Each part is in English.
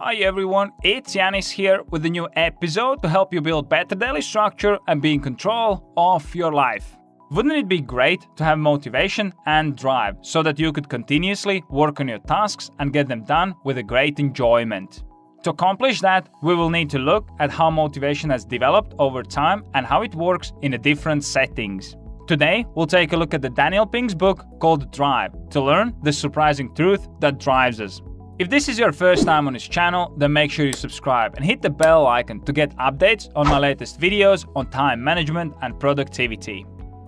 Hi everyone, it's Janis here with a new episode to help you build better daily structure and be in control of your life. Wouldn't it be great to have motivation and drive so that you could continuously work on your tasks and get them done with a great enjoyment? To accomplish that, we will need to look at how motivation has developed over time and how it works in the different settings. Today, we'll take a look at the Daniel Pink's book called Drive to learn the surprising truth that drives us. If this is your first time on his channel, then make sure you subscribe and hit the bell icon to get updates on my latest videos on time management and productivity.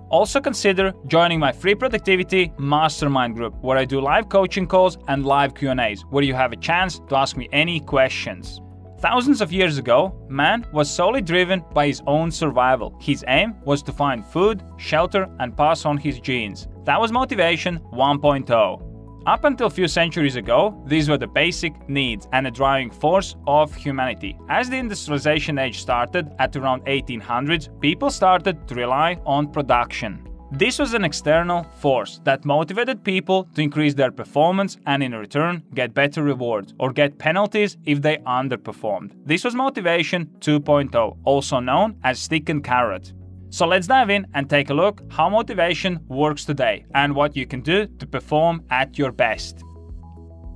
Also consider joining my free productivity mastermind group where I do live coaching calls and live Q&As where you have a chance to ask me any questions. Thousands of years ago, man was solely driven by his own survival. His aim was to find food, shelter, and pass on his genes. That was motivation 1.0. Up until a few centuries ago, these were the basic needs and a driving force of humanity. As the industrialization age started at around 1800s, people started to rely on production. This was an external force that motivated people to increase their performance and in return get better rewards or get penalties if they underperformed. This was motivation 2.0, also known as stick and carrot. So let's dive in and take a look how motivation works today and what you can do to perform at your best.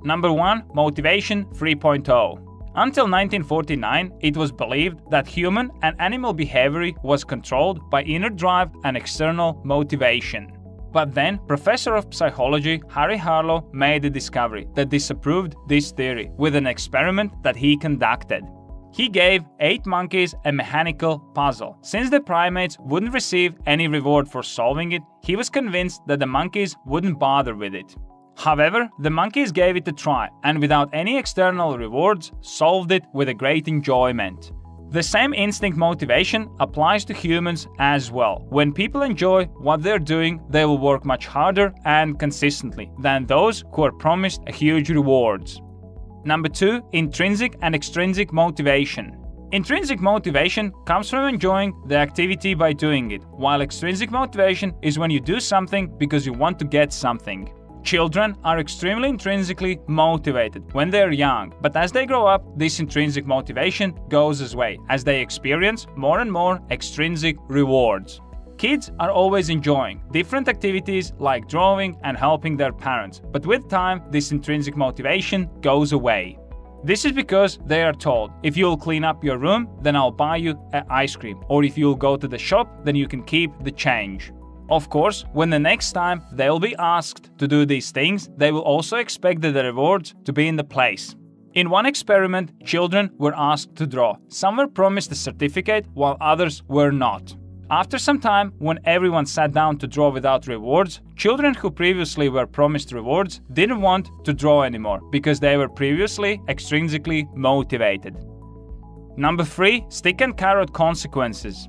Number 1. Motivation 3.0. Until 1949, it was believed that human and animal behavior was controlled by inner drive and external motivation. But then, Professor of Psychology Harry Harlow made a discovery that disproved this theory with an experiment that he conducted. He gave 8 monkeys a mechanical puzzle. Since the primates wouldn't receive any reward for solving it, he was convinced that the monkeys wouldn't bother with it. However, the monkeys gave it a try and without any external rewards, solved it with a great enjoyment. The same instinct motivation applies to humans as well. When people enjoy what they're doing, they will work much harder and consistently than those who are promised a huge rewards. Number 2. Intrinsic and extrinsic motivation. Intrinsic motivation comes from enjoying the activity by doing it, while extrinsic motivation is when you do something because you want to get something. Children are extremely intrinsically motivated when they're young, but as they grow up, this intrinsic motivation goes away as they experience more and more extrinsic rewards. Kids are always enjoying different activities like drawing and helping their parents, but with time, this intrinsic motivation goes away. This is because they are told, if you'll clean up your room, then I'll buy you an ice cream, or if you'll go to the shop, then you can keep the change. Of course, when the next time they'll be asked to do these things, they will also expect the rewards to be in the place. In one experiment, children were asked to draw. Some were promised a certificate, while others were not. After some time, when everyone sat down to draw without rewards, children who previously were promised rewards didn't want to draw anymore because they were previously extrinsically motivated. Number 3. Stick and carrot consequences.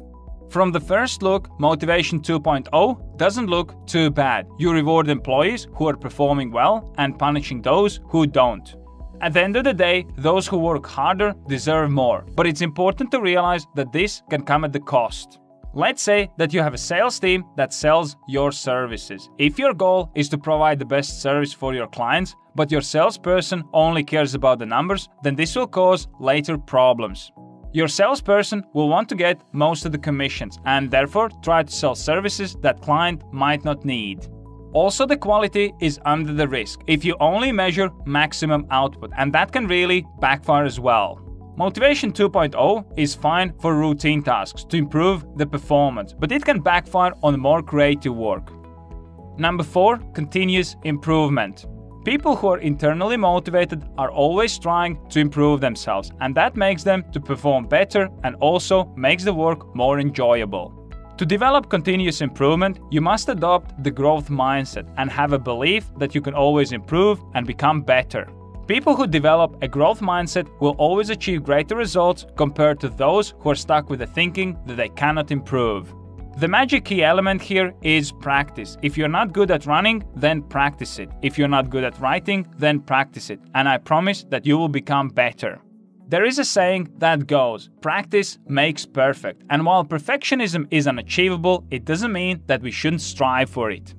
From the first look, Motivation 2.0 doesn't look too bad. You reward employees who are performing well and punishing those who don't. At the end of the day, those who work harder deserve more, but it's important to realize that this can come at the cost. Let's say that you have a sales team that sells your services. If your goal is to provide the best service for your clients, but your salesperson only cares about the numbers, then this will cause later problems. Your salesperson will want to get most of the commissions and therefore try to sell services that client might not need. Also, the quality is under the risk if you only measure maximum output, and that can really backfire as well. Motivation 2.0 is fine for routine tasks to improve the performance, but it can backfire on more creative work. Number 4. Continuous improvement. People who are internally motivated are always trying to improve themselves, and that makes them to perform better and also makes the work more enjoyable. To develop continuous improvement, you must adopt the growth mindset and have a belief that you can always improve and become better. People who develop a growth mindset will always achieve greater results compared to those who are stuck with the thinking that they cannot improve. The magic key element here is practice. If you're not good at running, then practice it. If you're not good at writing, then practice it. And I promise that you will become better. There is a saying that goes, practice makes perfect. And while perfectionism is unachievable, it doesn't mean that we shouldn't strive for it.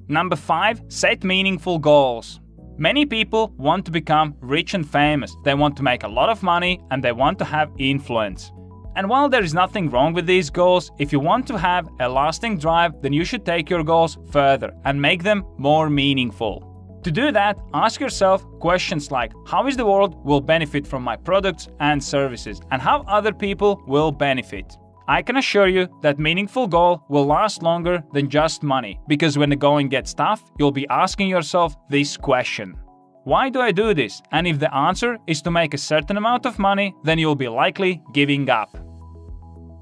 Number 5, set meaningful goals. Many people want to become rich and famous, they want to make a lot of money, and they want to have influence. And while there is nothing wrong with these goals, if you want to have a lasting drive, then you should take your goals further and make them more meaningful. To do that, ask yourself questions like how is the world will benefit from my products and services, and how other people will benefit. I can assure you that meaningful goal will last longer than just money, because when the going gets tough, you'll be asking yourself this question. Why do I do this? And if the answer is to make a certain amount of money, then you'll be likely giving up.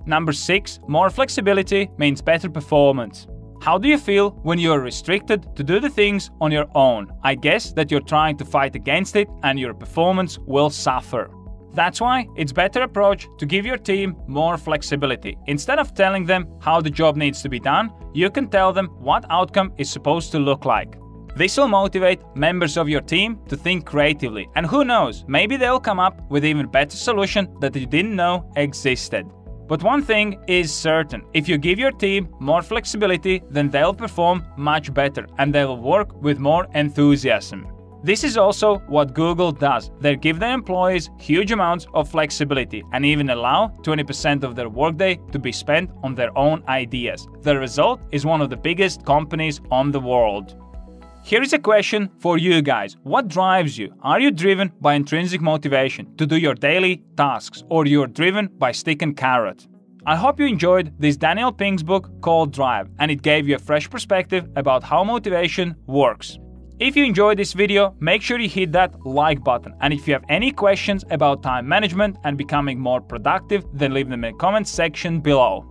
Number 6, more flexibility means better performance. How do you feel when you are restricted to do the things on your own? I guess that you're trying to fight against it and your performance will suffer. That's why it's a better approach to give your team more flexibility. Instead of telling them how the job needs to be done, you can tell them what outcome is supposed to look like. This will motivate members of your team to think creatively, and who knows, maybe they'll come up with even better solution that you didn't know existed. But one thing is certain, if you give your team more flexibility, then they'll perform much better and they'll work with more enthusiasm. This is also what Google does. They give their employees huge amounts of flexibility and even allow 20% of their workday to be spent on their own ideas. The result is one of the biggest companies on the world. Here is a question for you guys. What drives you? Are you driven by intrinsic motivation to do your daily tasks, or you're driven by stick and carrot? I hope you enjoyed this Daniel Pink's book called Drive, and it gave you a fresh perspective about how motivation works. If you enjoyed this video, make sure you hit that like button, and if you have any questions about time management and becoming more productive, then leave them in the comments section below.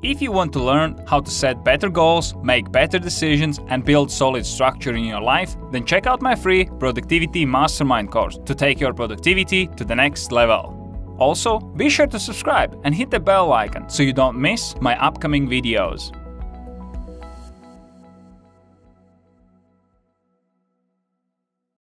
If you want to learn how to set better goals, make better decisions, and build solid structure in your life, then check out my free Productivity Mastermind course to take your productivity to the next level. Also, be sure to subscribe and hit the bell icon so you don't miss my upcoming videos.